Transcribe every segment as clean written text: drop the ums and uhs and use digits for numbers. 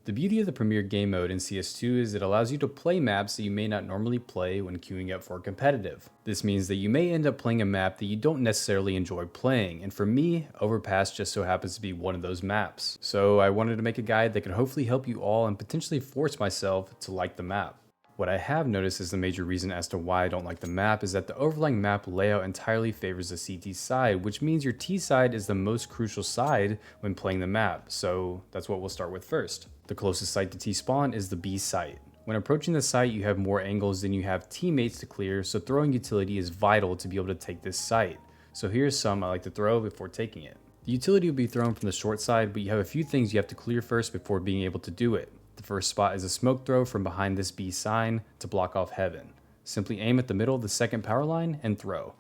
The beauty of the Premier Game Mode in CS2 is it allows you to play maps that you may not normally play when queuing up for competitive. This means that you may end up playing a map that you don't necessarily enjoy playing, and for me, Overpass just so happens to be one of those maps. So I wanted to make a guide that could hopefully help you all and potentially force myself to like the map. What I have noticed is the major reason as to why I don't like the map is that the overlying map layout entirely favors the CT side, which means your T side is the most crucial side when playing the map, so that's what we'll start with first. The closest site to T spawn is the B site. When approaching the site, you have more angles than you have teammates to clear, so throwing utility is vital to be able to take this site. So here's some I like to throw before taking it. The utility will be thrown from the short side, but you have a few things you have to clear first before being able to do it. The first spot is a smoke throw from behind this B sign to block off heaven. Simply aim at the middle of the second power line and throw.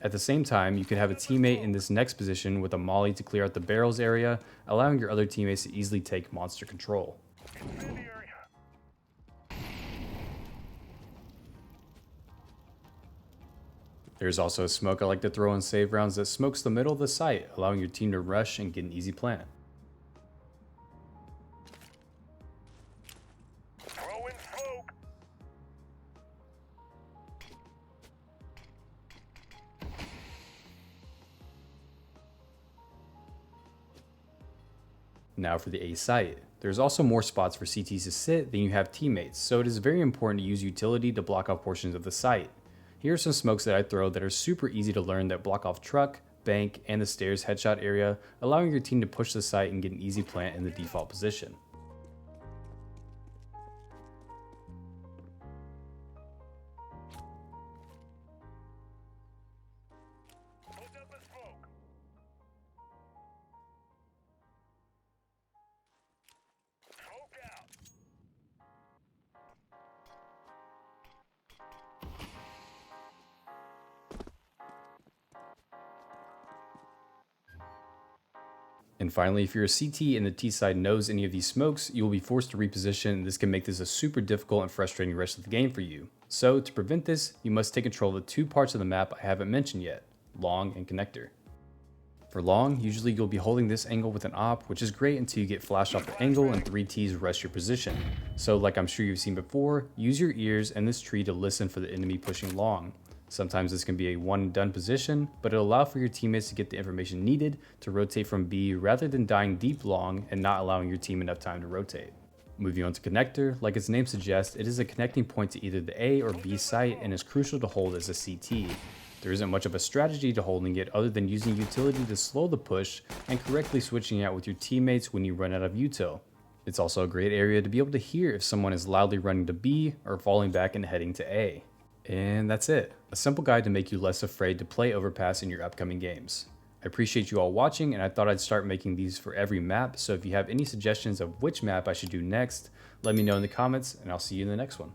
At the same time, you could have a teammate in this next position with a molly to clear out the barrels area, allowing your other teammates to easily take monster control. There's also a smoke I like to throw in save rounds that smokes the middle of the site, allowing your team to rush and get an easy plant. Now for the A site. There's also more spots for CTs to sit than you have teammates, so it is very important to use utility to block off portions of the site. Here are some smokes that I throw that are super easy to learn that block off truck, bank, and the stairs headshot area, allowing your team to push the site and get an easy plant in the default position. And finally, if you're a CT and the T side knows any of these smokes, you will be forced to reposition, and this can make this a super difficult and frustrating rest of the game for you. So to prevent this, you must take control of the two parts of the map I haven't mentioned yet, long and connector. For long, usually you'll be holding this angle with an op, which is great until you get flashed off the angle and 3 Ts rest your position. So like I'm sure you've seen before, use your ears and this tree to listen for the enemy pushing long. Sometimes this can be a one and done position, but it'll allow for your teammates to get the information needed to rotate from B rather than dying deep long and not allowing your team enough time to rotate. Moving on to connector, like its name suggests, it is a connecting point to either the A or B site and is crucial to hold as a CT. There isn't much of a strategy to holding it other than using utility to slow the push and correctly switching out with your teammates when you run out of util. It's also a great area to be able to hear if someone is loudly running to B or falling back and heading to A. And that's it. A simple guide to make you less afraid to play Overpass in your upcoming games. I appreciate you all watching, and I thought I'd start making these for every map, so if you have any suggestions of which map I should do next, let me know in the comments, and I'll see you in the next one.